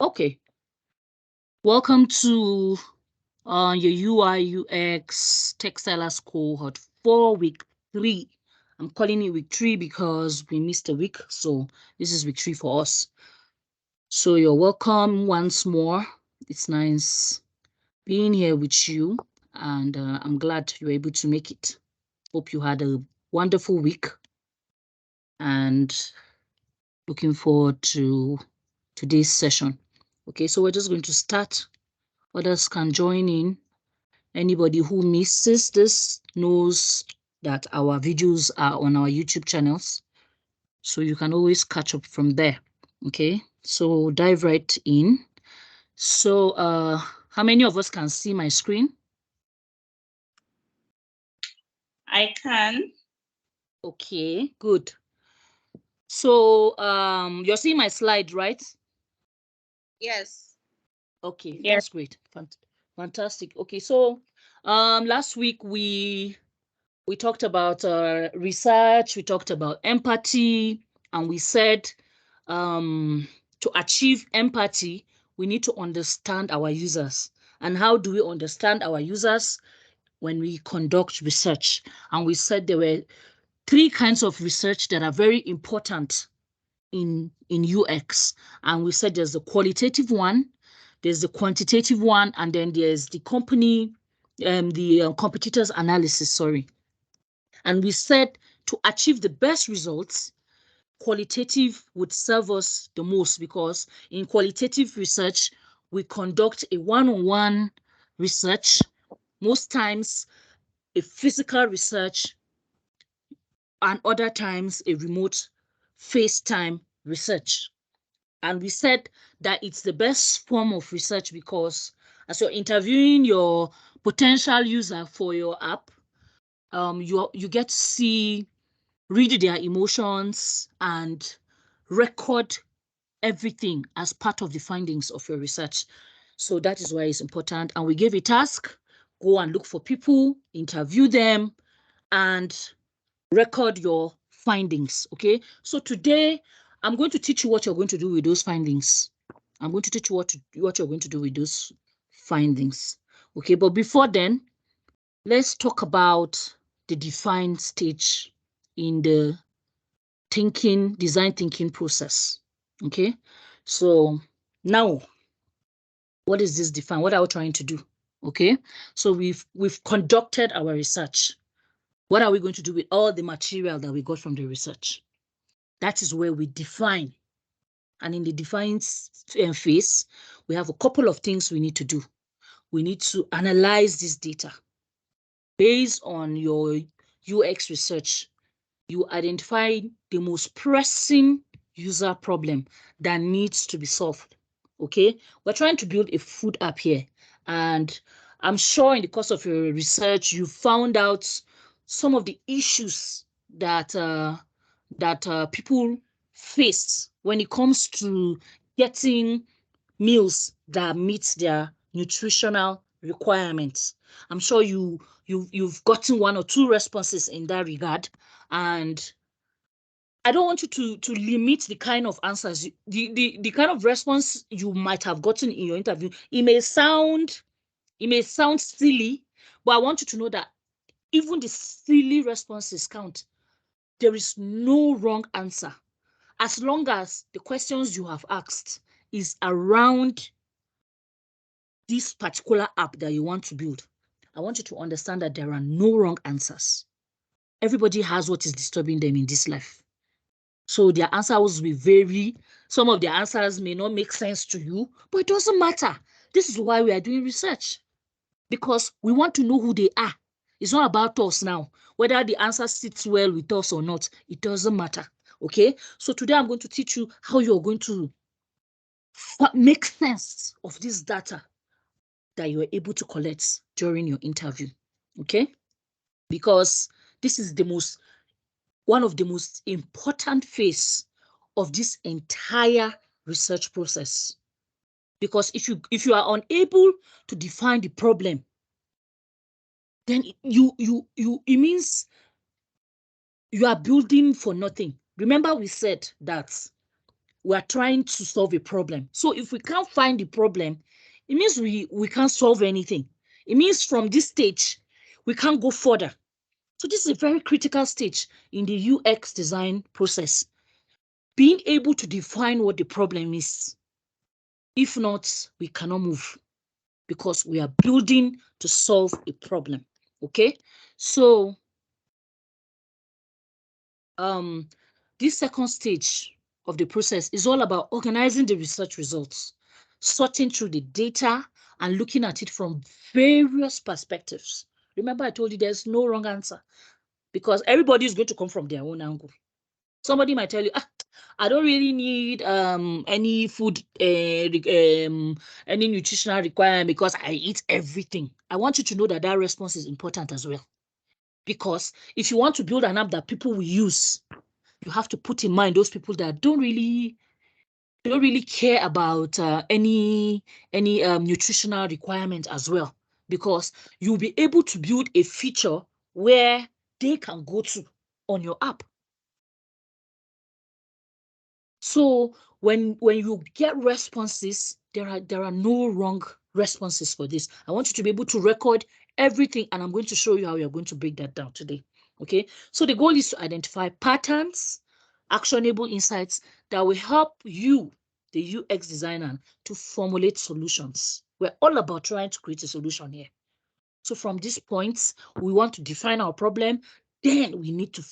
Okay, welcome to your UI UX Textiles cohort 4 week 3. I'm calling it week 3 because we missed a week, so this is week 3 for us. So you're welcome once more. It's nice being here with you, and I'm glad you were able to make it. Hope you had a wonderful week, and looking forward to today's session. Okay, so we're just going to start. Others can join in. Anybody who misses this knows that our videos are on our YouTube channels, so you can always catch up from there. Okay, so dive right in. So how many of us can see my screen? I can. Okay, good. So you're seeing my slide, right? Yes. Okay, Yeah. that's great. Fantastic. Okay, so last week we talked about research, we talked about empathy, and we said to achieve empathy, we need to understand our users. And how do we understand our users? When we conduct research. And we said there were 3 kinds of research that are very important in UX. And we said there's the qualitative one, there's the quantitative one, and then there's the competitors analysis, sorry. And we said to achieve the best results, qualitative would serve us the most, because in qualitative research, we conduct a one-on-one research, most times a physical research, and other times a remote FaceTime research. And we said that it's the best form of research because as you're interviewing your potential user for your app, you get to see, read their emotions, and record everything as part of the findings of your research. So that is why it's important. And we gave a task: go and look for people, interview them, and record your findings. Okay, so today I'm going to teach you what you're going to do with those findings. I'm going to teach you what you're going to do with those findings. Okay, but before then, let's talk about the defined stage in the design thinking process. Okay, so now, what is this define? What are we trying to do? Okay, so we've conducted our research. What are we going to do with all the material that we got from the research? That is where we define. And in the define phase, we have a couple of things we need to do. We need to analyze this data. Based on your UX research, you identify the most pressing user problem that needs to be solved. Okay, we're trying to build a food app here, and I'm sure in the course of your research you found out some of the issues that people face when it comes to getting meals that meet their nutritional requirements. I'm sure you've gotten 1 or 2 responses in that regard, and I don't want you to limit the kind of answers, the kind of response you might have gotten in your interview. It may sound silly, but I want you to know that even the silly responses count. There is no wrong answer as long as the questions you have asked is around this particular app that you want to build. I want you to understand that there are no wrong answers. Everybody has what is disturbing them in this life. So their answers will vary. Some of their answers may not make sense to you, but it doesn't matter. This is why we are doing research, because we want to know who they are. It's not about us now. Whether the answer sits well with us or not, it doesn't matter. Okay? So today I'm going to teach you how you're going to make sense of this data that you were able to collect during your interview. Okay? Because this is one of the most important phase of this entire research process. Because if you are unable to define the problem, then it means you are building for nothing. Remember, we said that we are trying to solve a problem. So if we can't find the problem, it means we can't solve anything. It means from this stage, we can't go further. So this is a very critical stage in the UX design process. Being able to define what the problem is. If not, we cannot move because we are building to solve a problem. Okay, so this second stage of the process is all about organizing the research results, sorting through the data and looking at it from various perspectives. Remember, I told you there's no wrong answer because everybody is going to come from their own angle. Somebody might tell you, I don't really need any food, any nutritional requirement because I eat everything. I want you to know that that response is important as well. Because if you want to build an app that people will use, you have to put in mind those people that don't really care about any nutritional requirement as well, because you'll be able to build a feature where they can go to on your app. So when you get responses, there are no wrong responses for this. I want you to be able to record everything, and I'm going to show you how you're going to break that down today. Okay, so the goal is to identify patterns, actionable insights that will help you, the UX designer, to formulate solutions. We're all about trying to create a solution here. So from these points, we want to define our problem. Then we need to,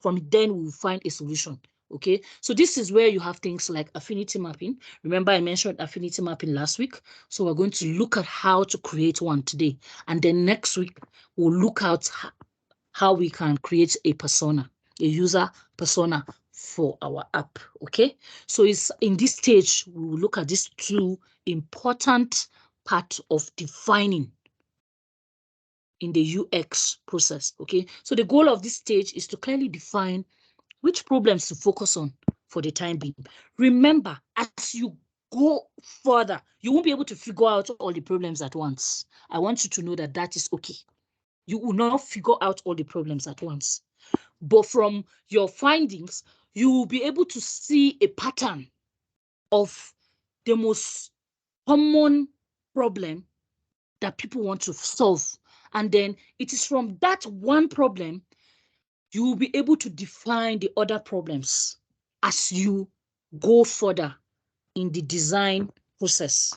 from then we'll find a solution. Okay, so this is where you have things like affinity mapping. Remember, I mentioned affinity mapping last week. So we're going to look at how to create one today. And then next week, we'll look at how we can create a persona, a user persona for our app. Okay, so it's in this stage, we will look at these two important parts of defining in the UX process. Okay, so the goal of this stage is to clearly define which problems to focus on for the time being. Remember, as you go further, you won't be able to figure out all the problems at once. I want you to know that that is okay. You will not figure out all the problems at once. But from your findings, you will be able to see a pattern of the most common problem that people want to solve. And then it is from that one problem you will be able to define the other problems as you go further in the design process.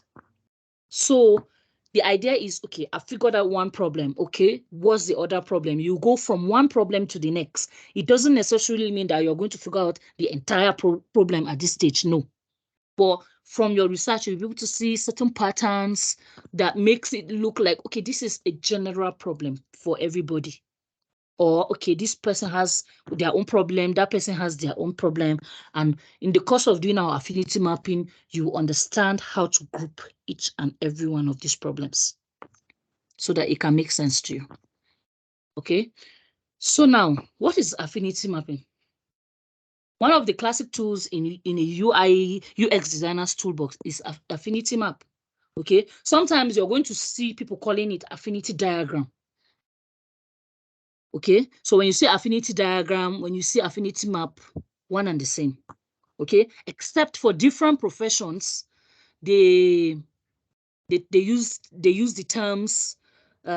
So the idea is, okay, I figured out one problem. Okay, what's the other problem? You go from one problem to the next. It doesn't necessarily mean that you're going to figure out the entire problem at this stage. No. But from your research, you'll be able to see certain patterns that makes it look like, okay, this is a general problem for everybody. Or, okay, this person has their own problem, that person has their own problem. And in the course of doing our affinity mapping, you understand how to group each and every one of these problems so that it can make sense to you. Okay, so now, what is affinity mapping? One of the classic tools in a UI UX designer's toolbox is affinity map. Okay, sometimes you're going to see people calling it affinity diagram. Okay, so when you see affinity diagram, when you see affinity map, one and the same. Okay, except for different professions, they use the terms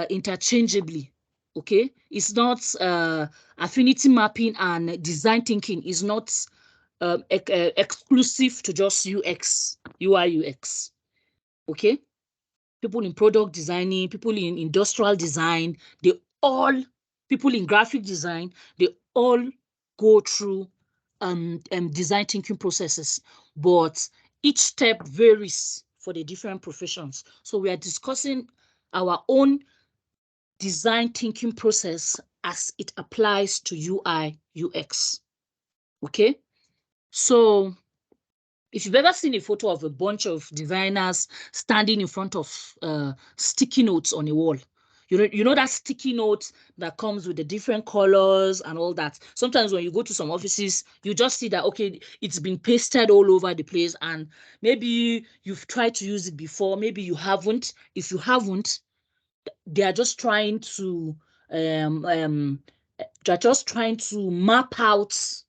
interchangeably. Okay, it's not affinity mapping and design thinking is not exclusive to just UX, UI UX. Okay, people in product designing, people in industrial design, people in graphic design, they all go through design thinking processes, but each step varies for the different professions. So we are discussing our own design thinking process as it applies to UI UX. Okay, so if you've ever seen a photo of a bunch of designers standing in front of sticky notes on a wall, you know that sticky note that comes with the different colors and all that. Sometimes when you go to some offices, you just see that, okay, it's been pasted all over the place, and maybe you've tried to use it before, maybe you haven't. If you haven't, they are just trying to map out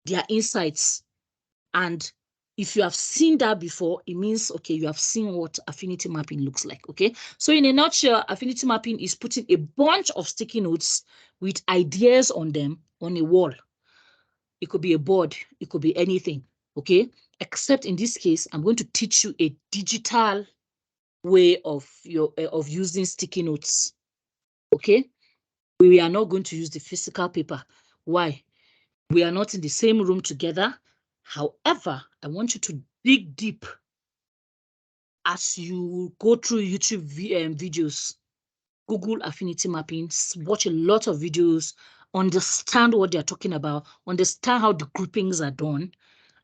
their insights And if you have seen that before, it means, okay, you have seen what affinity mapping looks like, okay? So in a nutshell, affinity mapping is putting a bunch of sticky notes with ideas on them on a wall. It could be a board, it could be anything, okay? Except in this case, I'm going to teach you a digital way of using sticky notes, okay? We are not going to use the physical paper. Why? We are not in the same room together. However, I want you to dig deep as you go through YouTube videos. Google affinity mapping, watch a lot of videos, understand what they're talking about, understand how the groupings are done,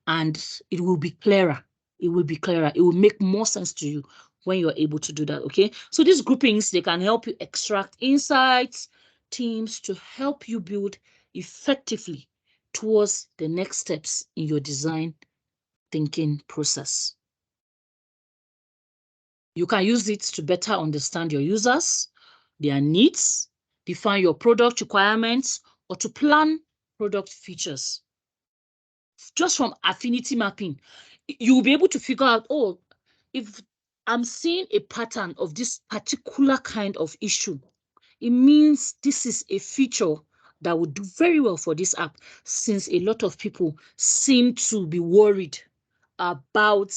and it will be clearer. It will be clearer. It will make more sense to you when you're able to do that, okay? So these groupings, they can help you extract insights, themes to help you build effectively towards the next steps in your design thinking process. You can use it to better understand your users, their needs, define your product requirements, or to plan product features. Just from affinity mapping, you will be able to figure out, oh, if I'm seeing a pattern of this particular kind of issue, it means this is a feature that would do very well for this app, since a lot of people seem to be worried about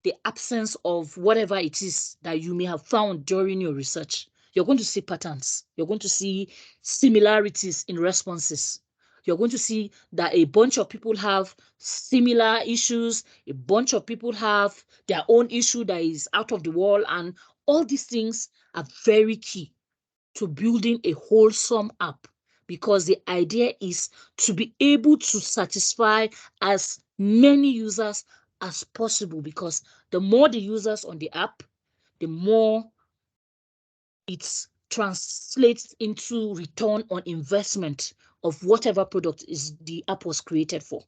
the absence of whatever it is that you may have found during your research. You're going to see patterns. You're going to see similarities in responses. You're going to see that a bunch of people have similar issues. A bunch of people have their own issue that is out of the wall. And all these things are very key to building a wholesome app, because the idea is to be able to satisfy as many users as possible, because the more the users on the app, the more it translates into return on investment of whatever product is the app was created for.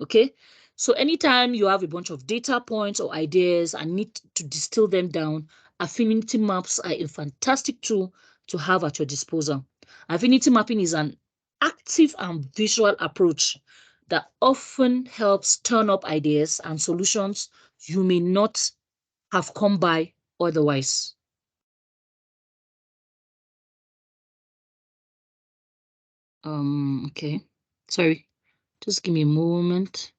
Okay, so anytime you have a bunch of data points or ideas and need to distill them down, affinity maps are a fantastic tool to have at your disposal. Affinity mapping is an active and visual approach that often helps turn up ideas and solutions you may not have come by otherwise. Okay, sorry, just give me a moment.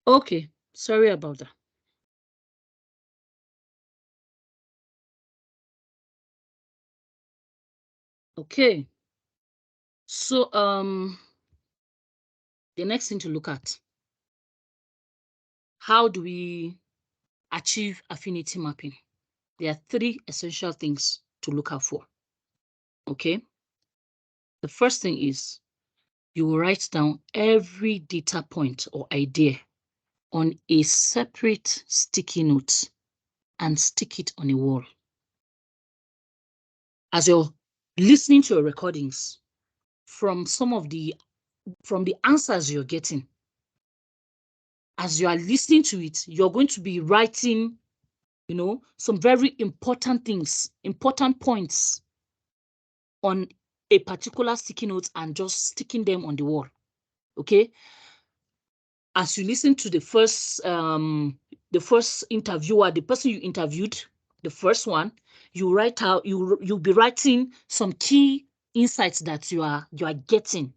Okay, sorry about that. Okay, so the next thing to look at, how do we achieve affinity mapping? There are three essential things to look out for. Okay, the first thing is you will write down every data point or idea on a separate sticky note and stick it on a wall. As you're listening to your recordings, from the answers you're getting, as you are listening to it, you're going to be writing, some very important things, important points on a particular sticky note and just sticking them on the wall. Okay. As you listen to the first interviewer, the person you interviewed, the first one, you write out, you'll be writing some key insights that you are getting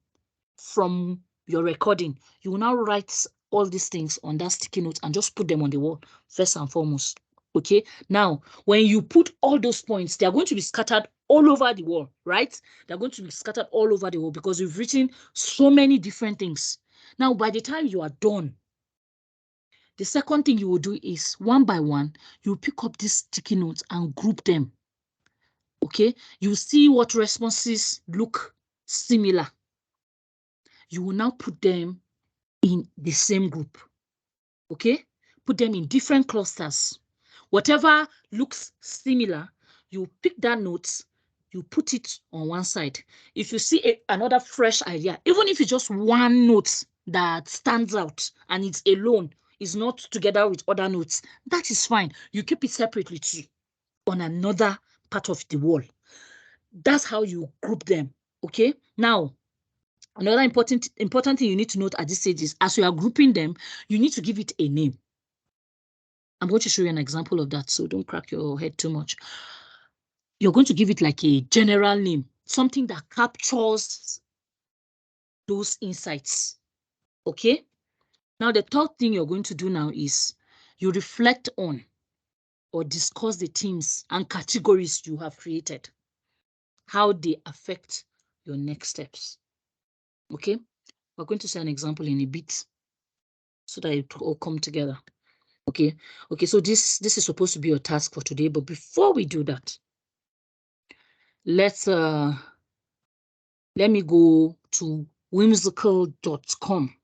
from your recording. You will now write all these things on that sticky note and just put them on the wall first and foremost. Okay, now when you put all those points, they are going to be scattered all over the wall, right? They're going to be scattered all over the wall because you've written so many different things. Now, by the time you are done, the second thing you will do is one by one, you pick up these sticky notes and group them. Okay, you see what responses look similar. You will now put them in the same group. Okay, put them in different clusters. Whatever looks similar, you pick that note, you put it on one side. If you see another fresh idea, even if it's just one note that stands out and it's alone, is not together with other notes, that is fine. You keep it separately too on another part of the wall. That's how you group them. Okay. Now, another important thing you need to note at this stage is, as you are grouping them, you need to give it a name. I'm going to show you an example of that, so don't crack your head too much. You're going to give it like a general name, something that captures those insights. Okay. Now, the third thing you're going to do now is you reflect on or discuss the themes and categories you have created, how they affect your next steps. Okay. We're going to see an example in a bit so that it all come together. Okay. Okay. So this is supposed to be your task for today. But before we do that, let me go to whimsical.com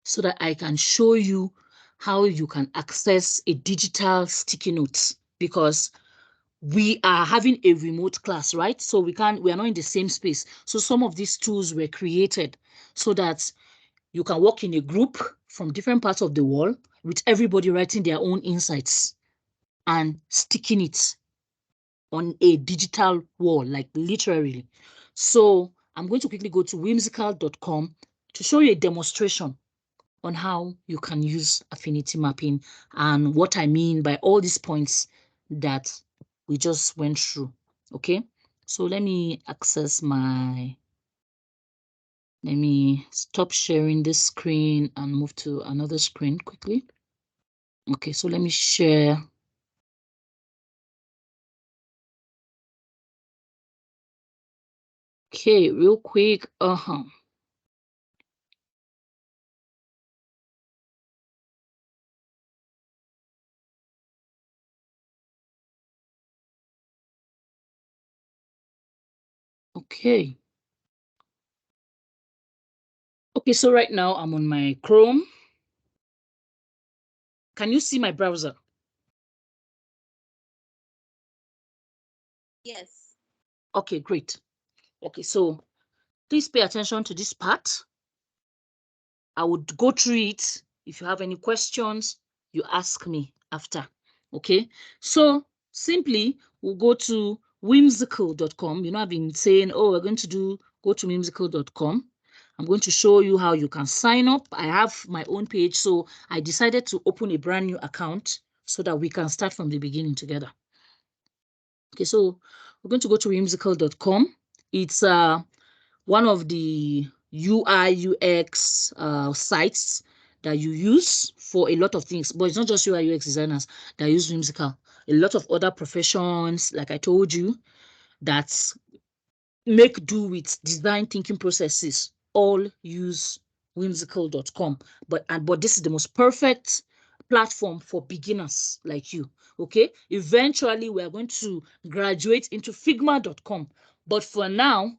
so that I can show you how you can access a digital sticky notes, because we are having a remote class, right? So we are not in the same space. So some of these tools were created so that you can work in a group from different parts of the world with everybody writing their own insights and sticking it on a digital wall, like literally. So I'm going to quickly go to whimsical.com to show you a demonstration on how you can use affinity mapping and what I mean by all these points that we just went through. Okay, so let me let me stop sharing this screen and move to another screen quickly. Okay, so let me share. Okay, real quick. Okay. Okay, so right now I'm on my Chrome. Can you see my browser? Yes. Okay, great. Okay, so please pay attention to this part. I would go through it. If you have any questions, you ask me after. Okay, so simply we'll go to whimsical.com. I've been saying, oh, we're going to go to whimsical.com. I'm going to show you how you can sign up. I have my own page, so I decided to open a brand new account so that we can start from the beginning together. Okay, so we're going to go to whimsical.com. It's one of the UI UX sites that you use for a lot of things, but it's not just UI UX designers that use Whimsical. A lot of other professions, like I told you, that make do with design thinking processes all use whimsical.com. But this is the most perfect platform for beginners like you. Okay, eventually we are going to graduate into figma.com, but for now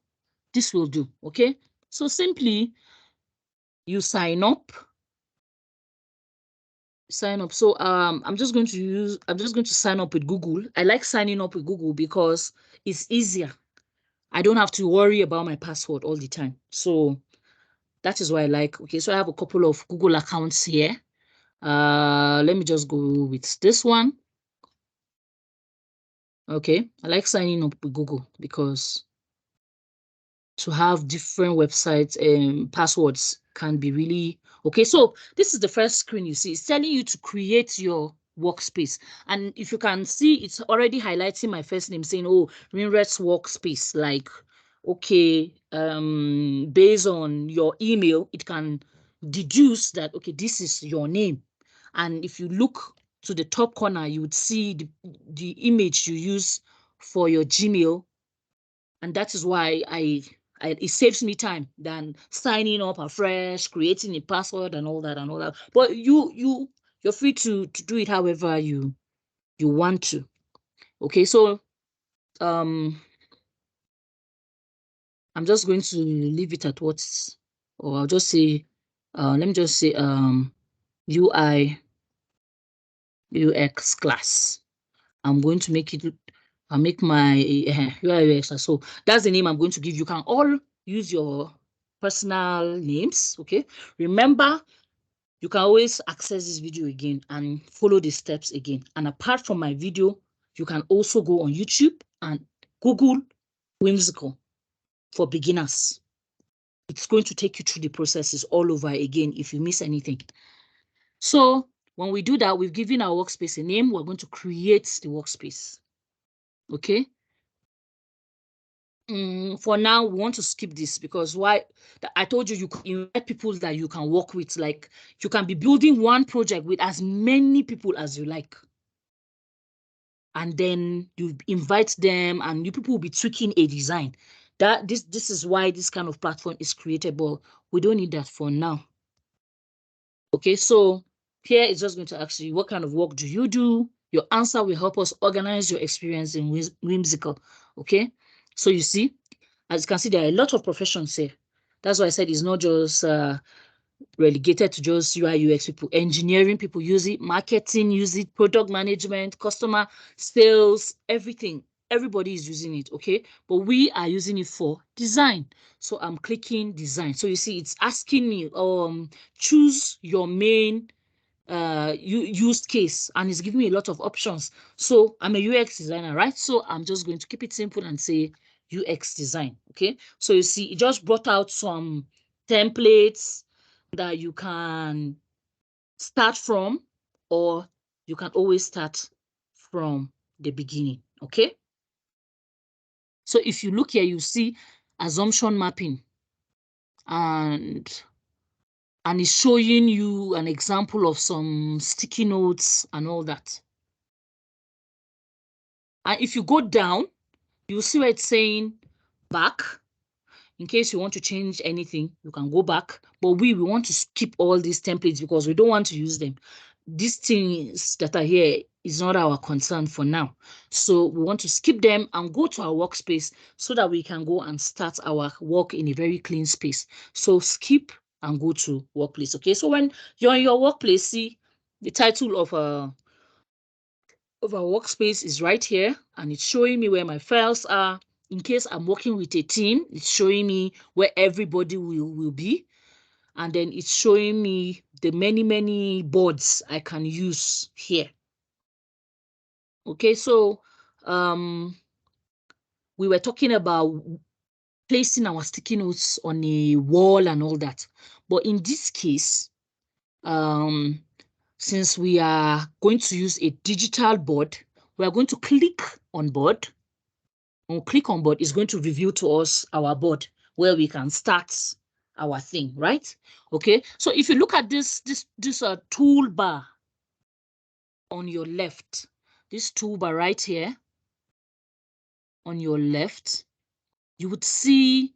this will do. Okay, so simply you sign up. So I'm just going to sign up with Google. I like signing up with Google because it's easier. I don't have to worry about my password all the time. So that is why I like. Okay, so I have a couple of Google accounts here. Let me just go with this one. Okay, I like signing up with Google because to have different websites and passwords can be really okay. So this is the first screen you see. It's telling you to create your workspace, and if you can see, it's already highlighting my first name saying, oh, Rinret's workspace. Like, okay, based on your email, it can deduce that, okay, this is your name. And if you look to the top corner, you would see the image you use for your Gmail, and that is why it saves me time than signing up afresh, creating a password and all that. But you're free to do it however you want to. Okay, so I'm just going to leave it at what's, or I'll just say, let me just say UI UX class. I'm going to make it. I'll make my UI UX. So that's the name I'm going to give. You can all use your personal names. Okay. Remember, you can always access this video again and follow the steps again. And apart from my video, you can also go on YouTube and Google Whimsical for beginners. It's going to take you through the processes all over again if you miss anything. So when we do that, we've given our workspace a name. We're going to create the workspace. Okay. For now, we want to skip this because I told you can invite people that you can work with. Like you can be building one project with as many people as you like. And then you invite them and you people will be tweaking a design. This is why this kind of platform is created, but we don't need that for now. Okay, so here it's just going to ask you, what kind of work do you do? Your answer will help us organize your experience in Whimsical. Okay, so you see, as you can see, there are a lot of professions here. That's why I said it's not just relegated to just UI UX people. Engineering people use it, marketing use it, product management, customer sales, everything. Everybody is using it, okay? But we are using it for design. So I'm clicking design. So you see, it's asking me, choose your main use case, and it's giving me a lot of options. So I'm a UX designer, right? So I'm just going to keep it simple and say UX design, okay? So you see, it just brought out some templates that you can start from, or you can always start from the beginning, okay? So if you look here, you see assumption mapping, and it's showing you an example of some sticky notes and all that. And if you go down, you'll see where it's saying back. In case you want to change anything, you can go back. But we want to skip all these templates because we don't want to use them. These things that are here is not our concern for now. So we want to skip them and go to our workspace so that we can go and start our work in a very clean space. So skip and go to workplace. Okay, so when you're in your workplace, see the title of our workspace is right here, and it's showing me where my files are. In case I'm working with a team, it's showing me where everybody will be. And then it's showing me the many boards I can use here. Okay, so we were talking about placing our sticky notes on a wall and all that. But in this case, since we are going to use a digital board, we are going to click on board. When we click on board, it's going to reveal to us our board where we can start our thing, right? Okay, so if you look at this toolbar on your left, this toolbar right here on your left, you would see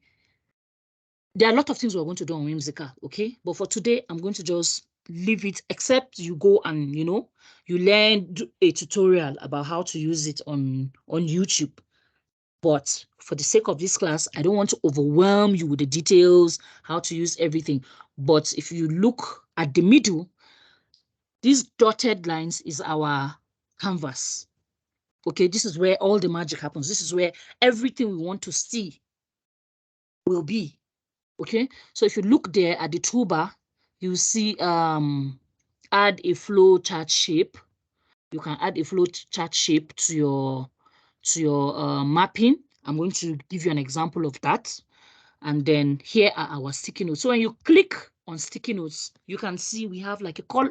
there are a lot of things we're going to do on Whimsical, okay? But for today, I'm going to just leave it, except you go and, you learn a tutorial about how to use it on YouTube. But for the sake of this class, I don't want to overwhelm you with the details, how to use everything. But if you look at the middle, these dotted lines is our canvas. Okay, this is where all the magic happens. This is where everything we want to see will be. Okay, so if you look there at the toolbar, you see add a flow chart shape. You can add a flow chart shape to your mapping. I'm going to give you an example of that. And then here are our sticky notes. So when you click on sticky notes, you can see we have like a call,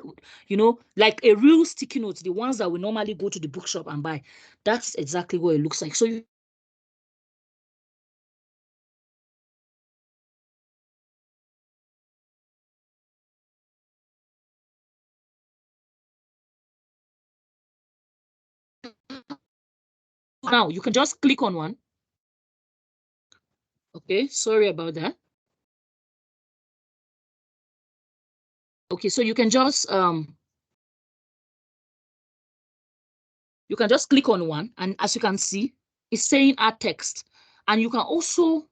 like a real sticky notes, the ones that we normally go to the bookshop and buy. That's exactly what it looks like. So now you can just click on one. Okay, sorry about that. Okay, so you can just click on one, and as you can see, it's saying add text. And you can also,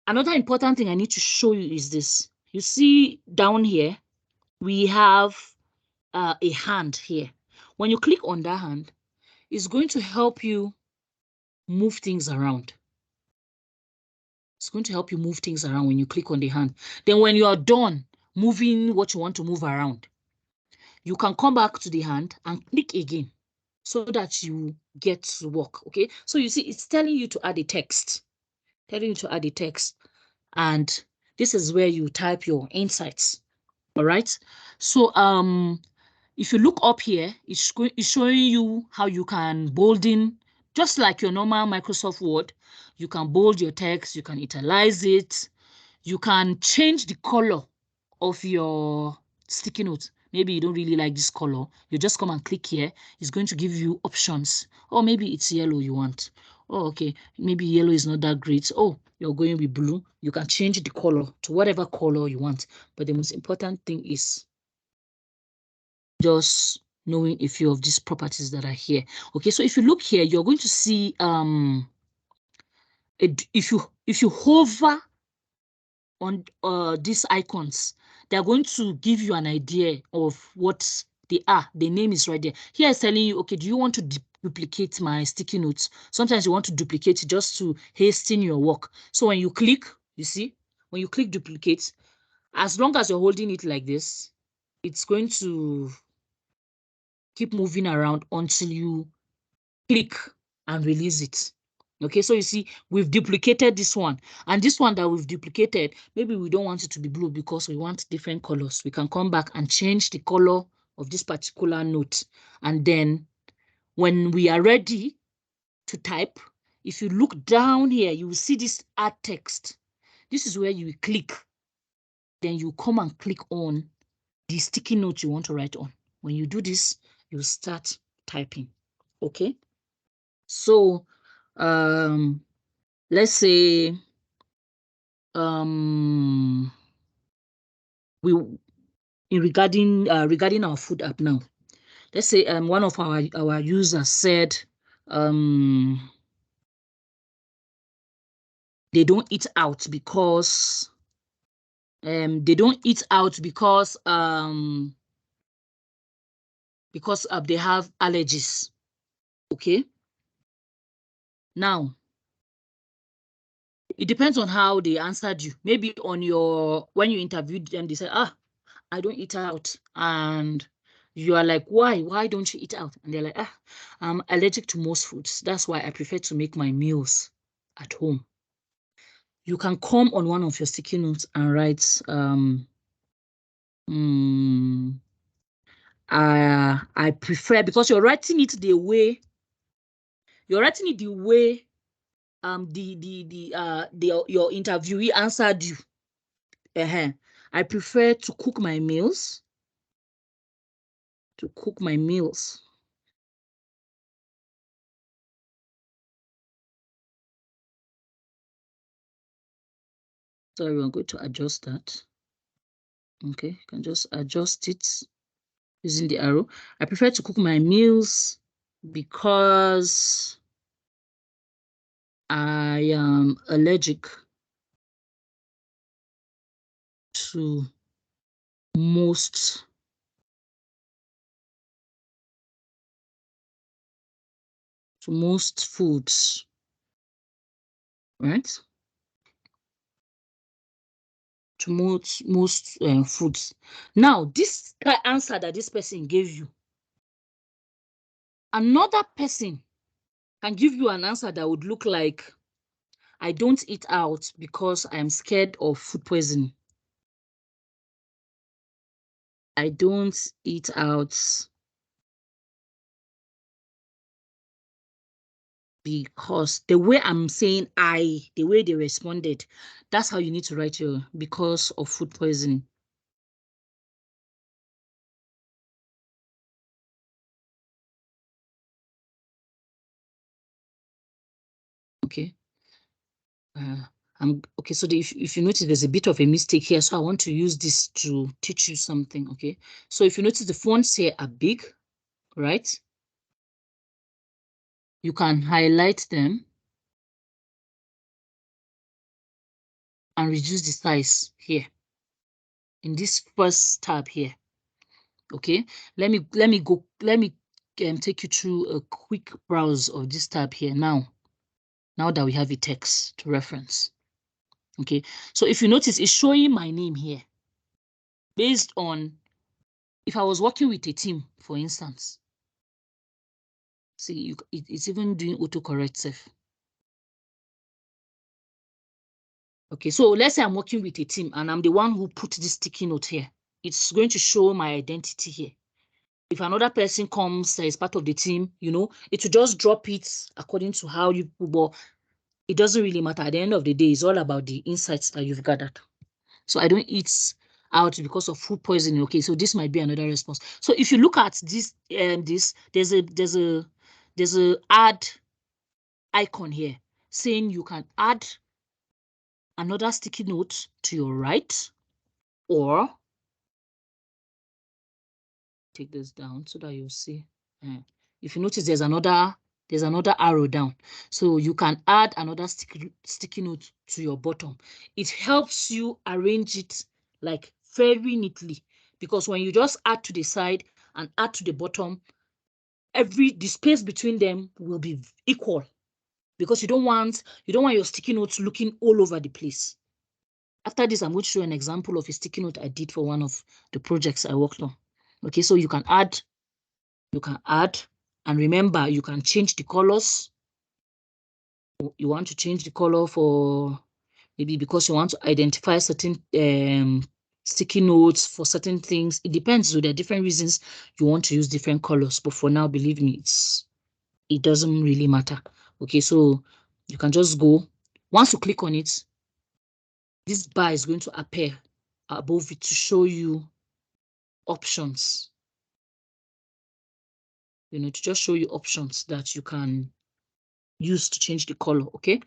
another important thing I need to show you is this. You see down here, we have a hand here. When you click on that hand, it's going to help you move things around. It's going to help you move things around when you click on the hand. Then when you are done, moving what you want to move around. You can come back to the hand and click again so that you get to work. Okay, so you see, it's telling you to add a text, and this is where you type your insights. All right, so if you look up here, it's showing you how you can bolden, just like your normal Microsoft Word. You can bold your text, you can italize it, you can change the color of your sticky note. Maybe you don't really like this color. You just come and click here. It's going to give you options. Or maybe it's yellow you want. Oh, okay. Maybe yellow is not that great. Oh, you're going with blue. You can change the color to whatever color you want. But the most important thing is just knowing a few of these properties that are here. Okay, so if you look here, you're going to see if you hover on these icons, they're going to give you an idea of what they are. The name is right there. Here it's telling you, okay, do you want to duplicate my sticky notes? Sometimes you want to duplicate it just to hasten your work. So when you click, you see, when you click duplicate, as long as you're holding it like this, it's going to keep moving around until you click and release it. Okay, so you see, we've duplicated this one, and this one that we've duplicated, maybe we don't want it to be blue because we want different colors. We can come back and change the color of this particular note. And then when we are ready to type, if you look down here, you will see this add text. This is where you click. Then you come and click on the sticky note you want to write on. When you do this, you start typing. Okay. So let's say we regarding our food app now. Let's say one of our users said they don't eat out because they have allergies. Okay. Now it depends on how they answered you. Maybe when you interviewed them, they said, I don't eat out. And you are like, why don't you eat out? And they're like, I'm allergic to most foods. That's why I prefer to make my meals at home. You can come on one of your sticky notes and write I prefer, because you're writing it the way your your interviewee answered you. I prefer to cook my meals. Sorry, we're going to adjust that. Okay, you can just adjust it using the arrow. I prefer to cook my meals because I am allergic to most foods, right? To most foods. Now, this answer that this person gave you, another person can give you an answer that would look like, I don't eat out because I'm scared of food poisoning. I don't eat out because the way I'm saying the way they responded, that's how you need to write your because of food poisoning. Okay. Okay, so if you notice, there's a bit of a mistake here, so I want to use this to teach you something. Okay, so if you notice, the fonts here are big, right? You can highlight them and reduce the size here in this first tab here. Okay, let me take you through a quick browse of this tab here now that we have a text to reference. Okay, so if you notice, it's showing my name here. based on if I was working with a team, for instance. See, it's even doing autocorrect self. Okay, so let's say I'm working with a team and I'm the one who put this sticky note here. It's going to show my identity here. If another person comes that is part of the team, you know, it will just drop it according to how you, but it doesn't really matter. At the end of the day, it's all about the insights that you've gathered. So I don't eat out because of food poisoning. Okay, so this might be another response. So if you look at this, there's a add icon here saying you can add another sticky note to your right, or take this down so that you'll see. If you notice, there's another arrow down, so you can add another sticky note to your bottom. It helps you arrange it like very neatly, because when you just add to the side and add to the bottom, the space between them will be equal, because you don't want your sticky notes looking all over the place. After this, I'm going to show an example of a sticky note I did for one of the projects I worked on. Okay, so you can add, and remember, you can change the colors. You want to change the color for maybe because you want to identify certain sticky notes for certain things. It depends. So there are different reasons you want to use different colors. But for now, believe me, it doesn't really matter. Okay, so you can just go. Once you click on it, this bar is going to appear above it to show you options. You know, to just show you options that you can use to change the color. Okay.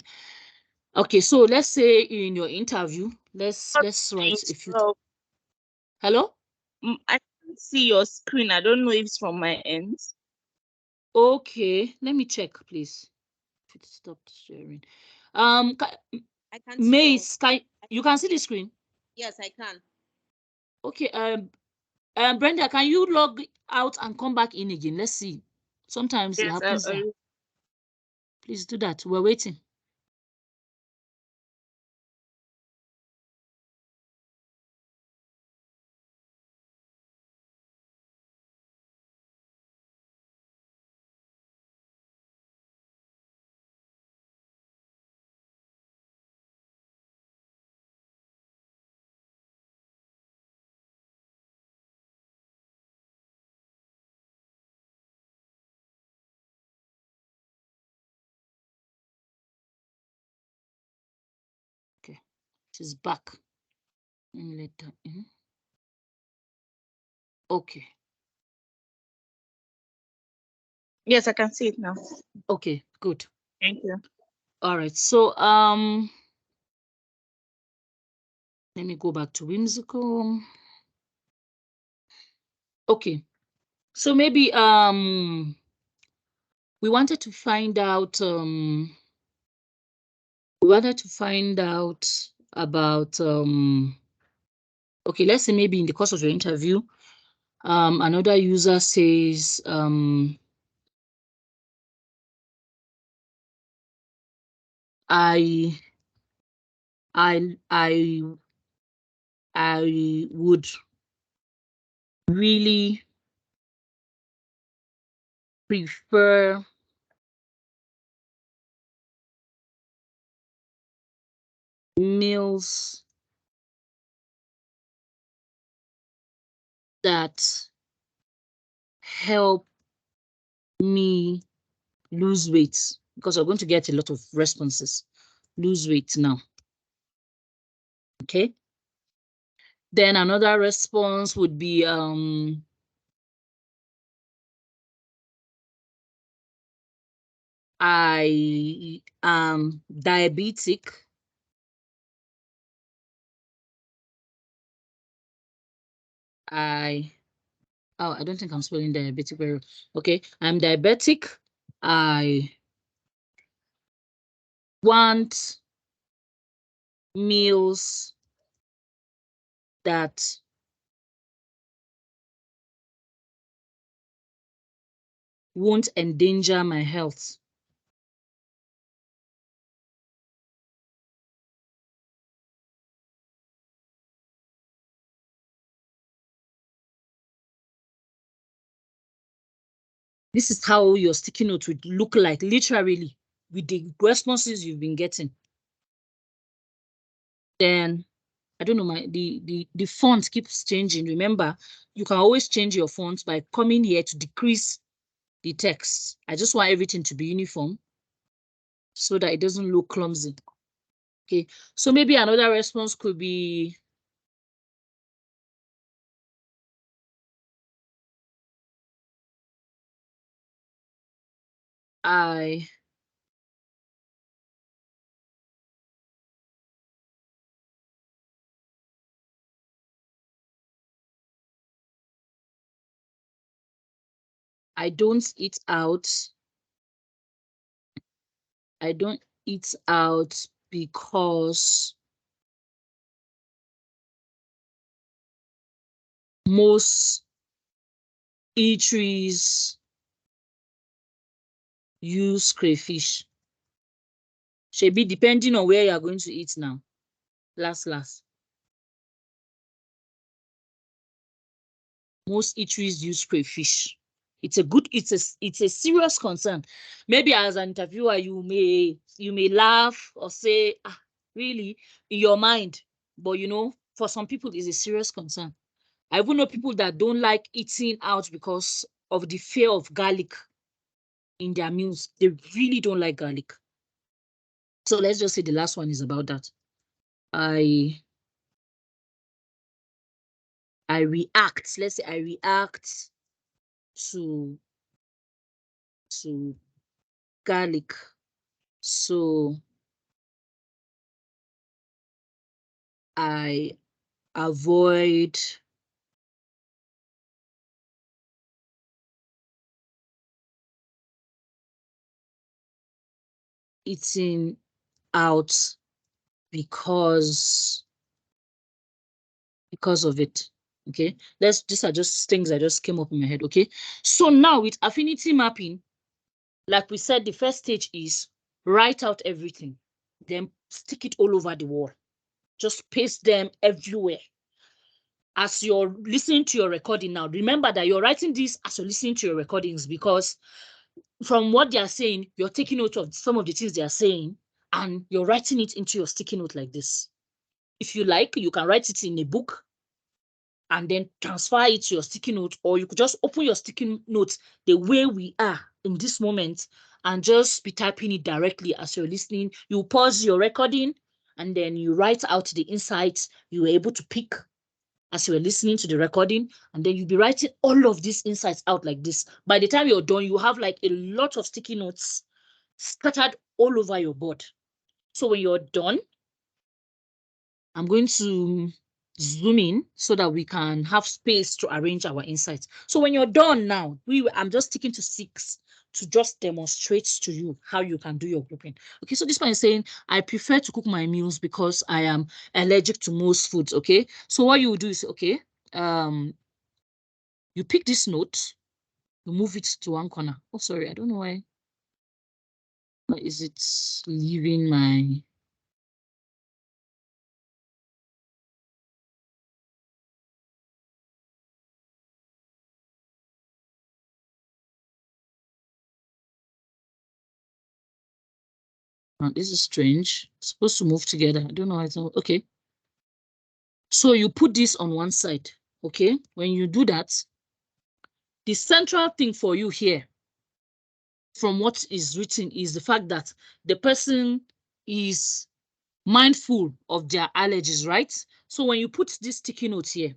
Okay, so let's say in your interview, let's write a few. Hello? I can't see your screen. I don't know if it's from my end. Okay, let me check, please. If it stopped sharing. I can't see Mace, you can see the screen? Yes, I can. Okay, Brenda, can you log out and come back in again? Let's see. Sometimes it happens that. Please do that. We're waiting. Okay, it is back. Later. Okay. Yes, I can see it now. Okay, good. Thank you. All right. So let me go back to whimsical. Okay. So maybe we wanted to find out about okay, let's say maybe in the course of your interview, another user says I would really prefer meals that help me lose weight, because we're going to get a lot of responses. Lose weight now. Okay. Then another response would be I am diabetic. I don't think I'm spelling diabetic very well. Okay, I'm diabetic. I want meals that won't endanger my health. This is how your sticky note would look like, literally, with the responses you've been getting. Then, I don't know, the font keeps changing. Remember, you can always change your font by coming here to decrease the text. I just want everything to be uniform so that it doesn't look clumsy. Okay, so maybe another response could be I don't eat out. I don't eat out because most eateries use crayfish. Should be depending on where you are going to eat now. Last. Most eateries use crayfish. It's a serious concern. Maybe as an interviewer, you may laugh or say, really, in your mind. But for some people, it's a serious concern. I even know people that don't like eating out because of the fear of garlic in their meals. They really don't like garlic. So let's just say the last one is about that. I react. Let's say I react to garlic. So I avoid eating out because of it. Okay, these are just things that just came up in my head. Okay, so now with affinity mapping, like we said, the first stage is write out everything, then stick it all over the wall. Just paste them everywhere. As you're listening to your recording now, remember that you're writing this as you're listening to your recordings, because from what they are saying, you're taking note of some of the things they are saying, and you're writing it into your sticky note like this. If you like, you can write it in a book and then transfer it to your sticky note, or you could just open your sticky note the way we are in this moment and just be typing it directly as you're listening. You pause your recording and then you write out the insights you were able to pick as you were listening to the recording, and then you'll be writing all of these insights out like this. By the time you're done, you have like a lot of sticky notes scattered all over your board. So when you're done, I'm going to zoom in so that we can have space to arrange our insights. So when you're done now, I'm just sticking to 6 to just demonstrate to you how you can do your grouping. Okay, so this one is saying, I prefer to cook my meals because I am allergic to most foods. Okay, so what you do is, okay, you pick this note, you move it to one corner. Oh, sorry, I don't know why. Why is it leaving my... Oh, this is strange. It's supposed to move together. I don't know. Okay. So you put this on one side. Okay. When you do that, the central thing for you here, from what is written, is the fact that the person is mindful of their allergies, right? So when you put this sticky note here,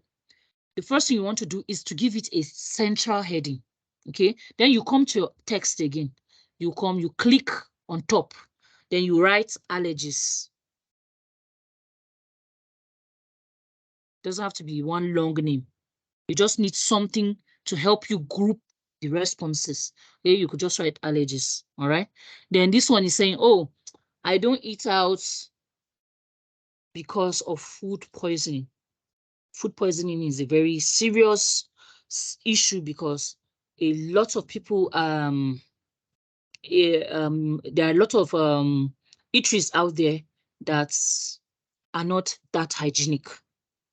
the first thing you want to do is to give it a central heading. Okay. Then you come to your text again. You click on top. Then you write allergies. Doesn't have to be one long name. You just need something to help you group the responses. Okay, you could just write allergies. All right. Then this one is saying, oh, I don't eat out because of food poisoning. Food poisoning is a very serious issue because a lot of people there are a lot of eateries out there that are not that hygienic.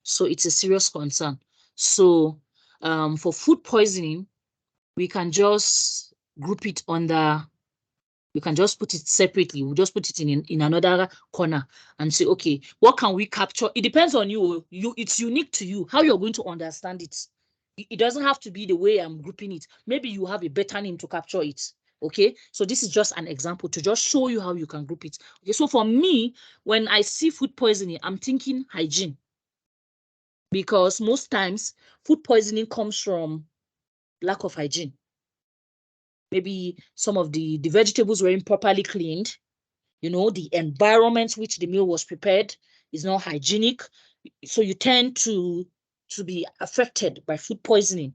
So it's a serious concern. So for food poisoning, we can just group it under, you can just put it separately. We'll just put it in another corner and say, okay, what can we capture? It depends on you. It's unique to you, how you're going to understand it. It doesn't have to be the way I'm grouping it. Maybe you have a better name to capture it. Okay, so this is just an example to just show you how you can group it. Okay, so for me, when I see food poisoning, I'm thinking hygiene, because most times food poisoning comes from lack of hygiene. Maybe some of the vegetables were improperly cleaned. The environment which the meal was prepared is not hygienic. So you tend to be affected by food poisoning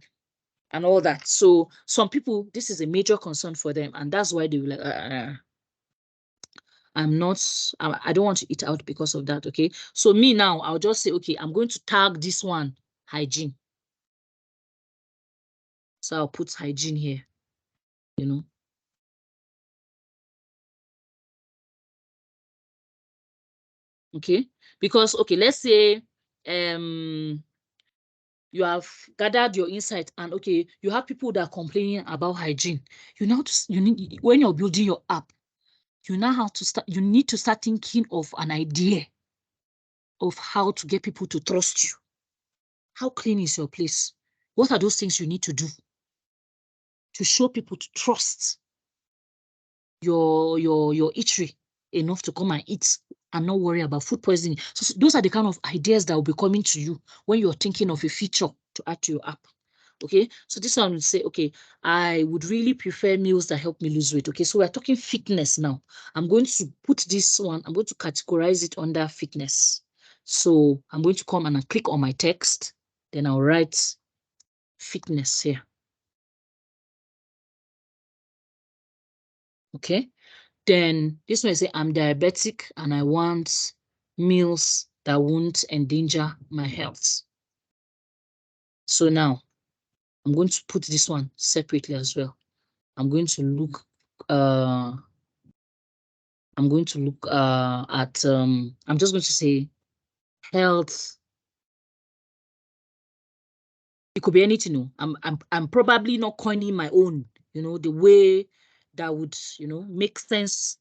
and all that. So some people, this is a major concern for them, and that's why they will like, I don't want to eat out because of that. Okay, so me now, I'll just say, okay, I'm going to tag this one hygiene. So I'll put hygiene here. Okay, because okay, let's say you have gathered your insight, and okay, you have people that are complaining about hygiene. When you're building your app, you need to start thinking of an idea of how to get people to trust you. How clean is your place? What are those things you need to do to show people to trust your eatery enough to come and eat and not worry about food poisoning? So those are the kind of ideas that will be coming to you when you're thinking of a feature to add to your app. Okay, so this one would say, okay, I would really prefer meals that help me lose weight. Okay, so we're talking fitness now. I'm going to put this one, I'm going to categorize it under fitness. So I'm going to come and click on my text, then I'll write fitness here. Okay, then this one I say I'm diabetic and I want meals that won't endanger my health. So now I'm going to put this one separately as well. I'm going to look at I'm just going to say health. It could be anything. No, I'm probably not coining my own, the way that would, make sense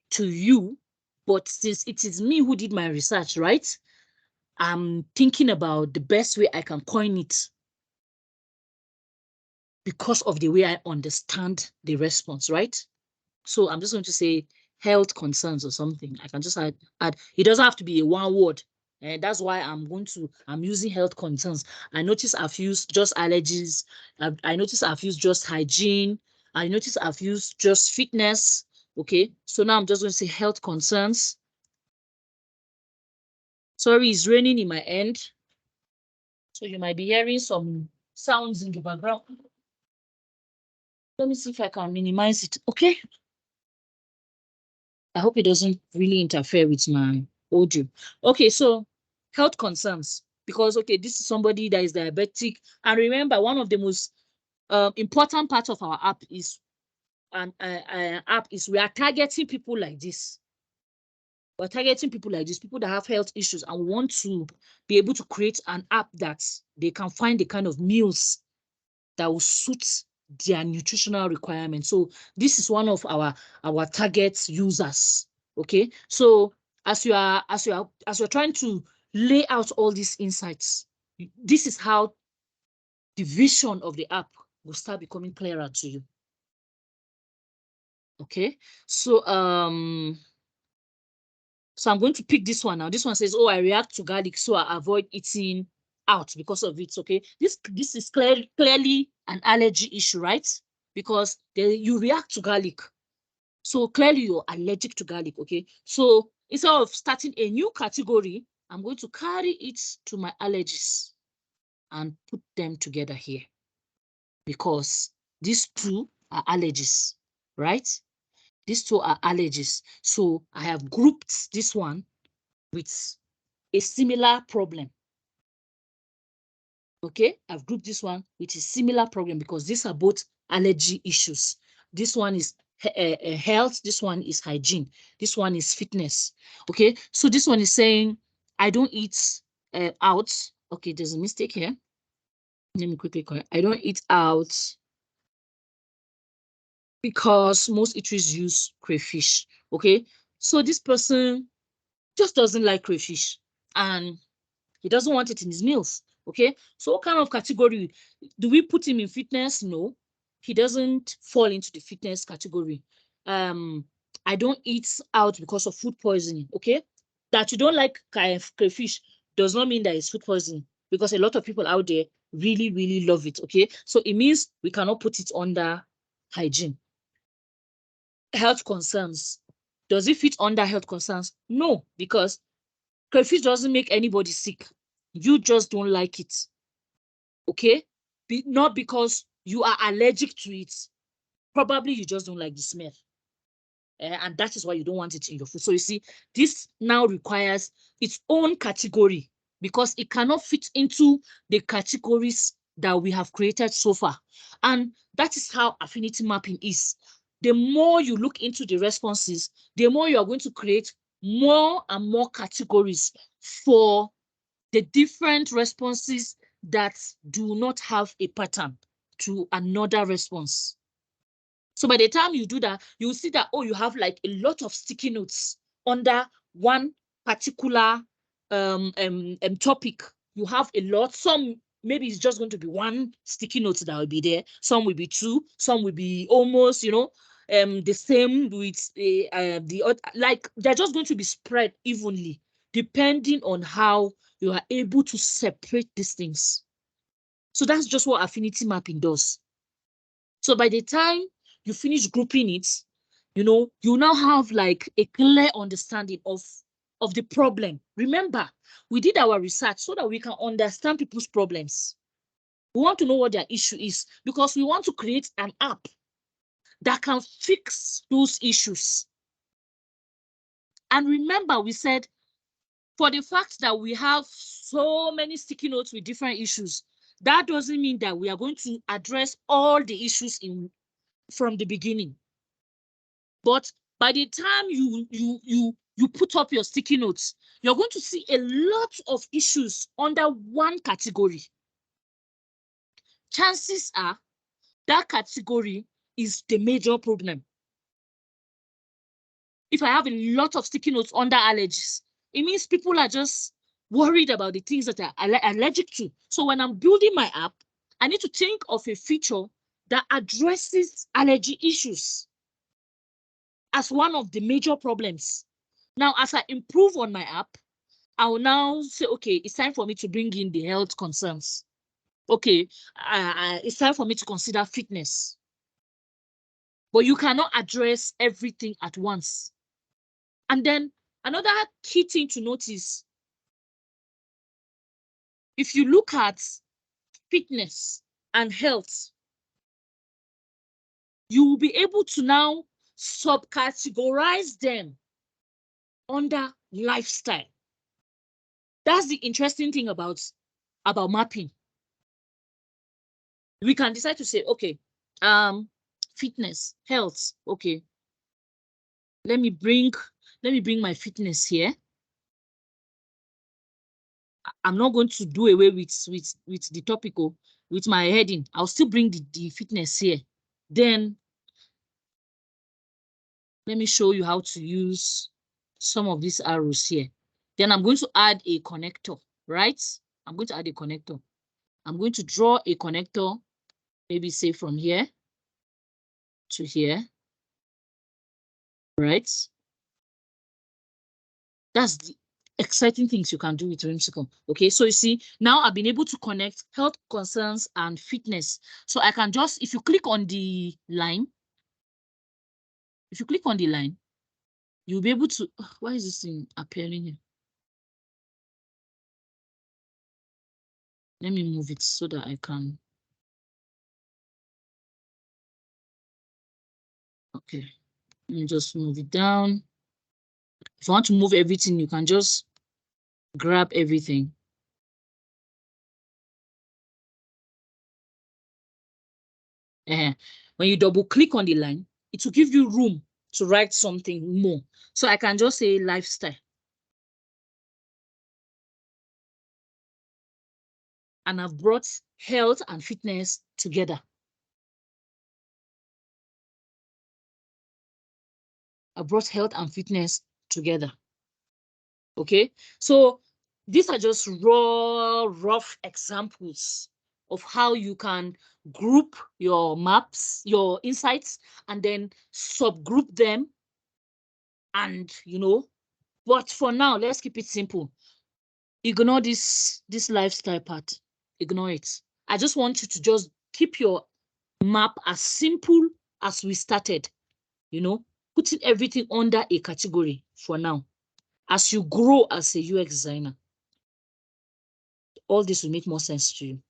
to you. But since it is me who did my research, right? I'm thinking about the best way I can coin it because of the way I understand the response, right? So I'm just going to say health concerns or something. I can just add. It doesn't have to be a one word. And that's why I'm using health concerns. I notice I've used just allergies. I notice I've used just hygiene. I notice I've used just fitness. Okay, so now I'm just going to say health concerns. Sorry, it's raining in my end. So you might be hearing some sounds in the background. Let me see if I can minimize it. Okay. I hope it doesn't really interfere with my audio. Okay, so health concerns. Because, okay, this is somebody that is diabetic. And remember, one of the most important parts of our app is we are targeting people like this. We're targeting people like this, people that have health issues and want to be able to create an app that they can find the kind of meals that will suit their nutritional requirements. So this is one of our target users. Okay, so as you're trying to lay out all these insights, this is how the vision of the app will start becoming clearer to you. Okay, so so I'm going to pick this one now. This one says, oh, I react to garlic, so I avoid eating out because of it. Okay, this is clearly an allergy issue, right? Because you react to garlic. So clearly you're allergic to garlic, okay? So instead of starting a new category, I'm going to carry it to my allergies and put them together here because these two are allergies, right? These two are allergies. So I have grouped this one with a similar problem. Okay, I've grouped this one with a similar problem because these are both allergy issues. This one is health, this one is hygiene, this one is fitness. Okay, so this one is saying I don't eat out. Okay, there's a mistake here. Let me quickly correct. I don't eat out because most eateries use crayfish. Okay, so this person just doesn't like crayfish and he doesn't want it in his meals. Okay, so what kind of category do we put him in? Fitness? No, he doesn't fall into the fitness category. I don't eat out because of food poisoning. Okay, that you don't like crayfish does not mean that it's food poisoning, because a lot of people out there really, really love it. Okay, so it means we cannot put it under hygiene. Health concerns. Does it fit under health concerns? No, because crayfish doesn't make anybody sick. You just don't like it. Okay? Not because you are allergic to it. Probably you just don't like the smell. And that is why you don't want it in your food. So you see, this now requires its own category because it cannot fit into the categories that we have created so far. And that is how affinity mapping is. The more you look into the responses, the more you are going to create more and more categories for the different responses that do not have a pattern to another response. So by the time you do that, you'll see that, oh, you have like a lot of sticky notes under one particular topic. You have a lot. Some, maybe it's just going to be one sticky note that will be there. Some will be two. Some will be almost, the same with the other. Like, they're just going to be spread evenly, depending on how you are able to separate these things. So that's just what affinity mapping does. So by the time you finish grouping it, you now have like a clear understanding of the problem. Remember, we did our research so that we can understand people's problems. We want to know what their issue is because we want to create an app that can fix those issues. And remember, we said for the fact that we have so many sticky notes with different issues, that doesn't mean that we are going to address all the issues from the beginning. But by the time you put up your sticky notes, you're going to see a lot of issues under one category. Chances are that category is the major problem. If I have a lot of sticky notes under allergies, it means people are just worried about the things that they're allergic to. So when I'm building my app, I need to think of a feature that addresses allergy issues as one of the major problems. Now, as I improve on my app, I will now say, okay, it's time for me to bring in the health concerns. Okay, it's time for me to consider fitness. But you cannot address everything at once. And then another key thing to notice, if you look at fitness and health, you will be able to now subcategorize them under lifestyle. That's the interesting thing about mapping. We can decide to say, okay, fitness, health, okay. Let me bring my fitness here. I'm not going to do away with the topical, with my heading. I'll still bring the fitness here. Then let me show you how to use some of these arrows here. Then I'm going to add a connector, right? I'm going to add a connector. I'm going to draw a connector, maybe say from here to here, right? That's the exciting things you can do with Whimsical. Okay, so you see, now I've been able to connect health concerns and fitness. So I can just, if you click on the line, you'll be able to, why is this thing appearing here? Let me move it so that I can. Okay, let me just move it down. If you want to move everything, you can just grab everything. When you double click on the line, it will give you room to write something more. So I can just say lifestyle. And I've brought health and fitness together. I brought health and fitness together. Okay, so these are just rough examples of how you can group your maps, your insights, and then subgroup them. And but for now, let's keep it simple. Ignore this lifestyle part. Ignore it. I just want you to just keep your map as simple as we started, putting everything under a category for now. As you grow as a UX designer, all this will make more sense to you.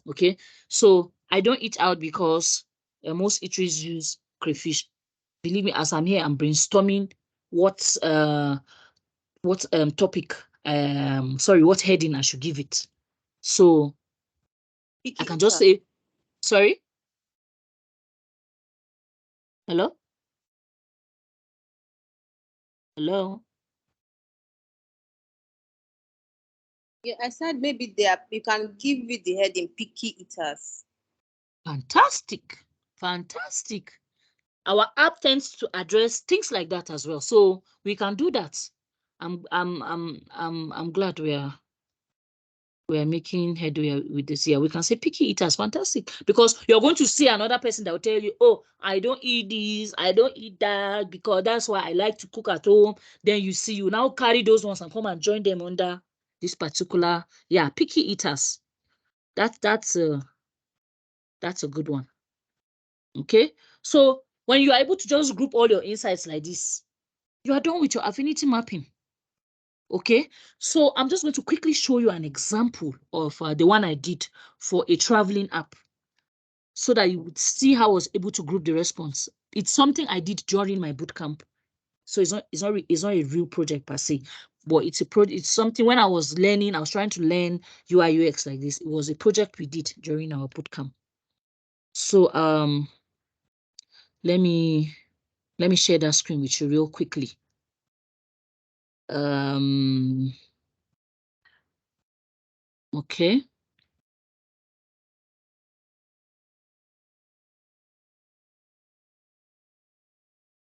Okay, so I don't eat out because most eateries use crayfish. Believe me, as I'm here, I'm brainstorming what topic, what heading I should give it. So I can just say, sorry. Hello? Hello? Yeah, I said maybe you can give it the heading picky eaters. Fantastic. Fantastic. Our app tends to address things like that as well. So we can do that. I'm glad we're making headway with this here. We can say picky eaters, fantastic. Because you're going to see another person that will tell you, oh, I don't eat this, I don't eat that, because that's why I like to cook at home. Then you now carry those ones and come and join them under this particular, picky eaters. That's a good one. Okay. So when you are able to just group all your insights like this, you are done with your affinity mapping. Okay, so I'm just going to quickly show you an example of the one I did for a traveling app so that you would see how I was able to group the response. It's something I did during my bootcamp. So it's not a real project per se, but it's something when I was trying to learn UI UX like this. It was a project we did during our bootcamp. So let me share that screen with you real quickly. Okay.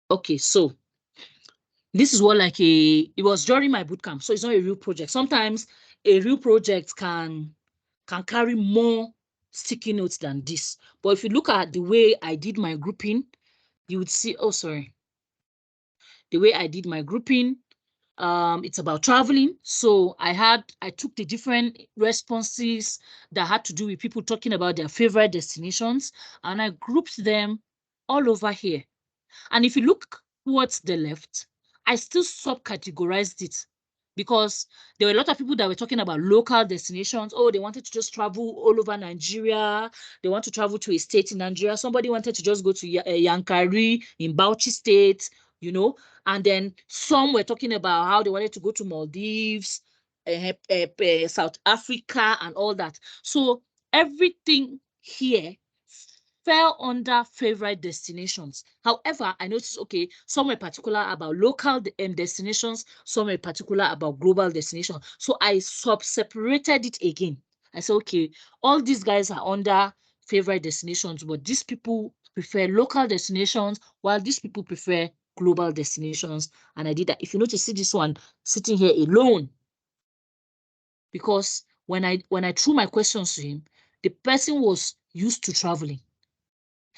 Okay, so this is what it was during my bootcamp, so it's not a real project. Sometimes a real project can carry more sticky notes than this. But if you look at the way I did my grouping, you would see, the way I did my grouping, it's about traveling. So I took the different responses that had to do with people talking about their favorite destinations, and I grouped them all over here. And if you look towards the left, I still subcategorized it because there were a lot of people that were talking about local destinations. Oh, they wanted to just travel all over Nigeria. They want to travel to a state in Nigeria. Somebody wanted to just go to Yankari in Bauchi State, and then some were talking about how they wanted to go to Maldives, South Africa, and all that. So everything here fell under favorite destinations. However, I noticed, okay, some were particular about local destinations, some were particular about global destinations. So I separated it again. I said, okay, all these guys are under favorite destinations, but these people prefer local destinations, while these people prefer global destinations. And I did that. If you notice, see this one sitting here alone, because when I threw my questions to him, the person was used to traveling.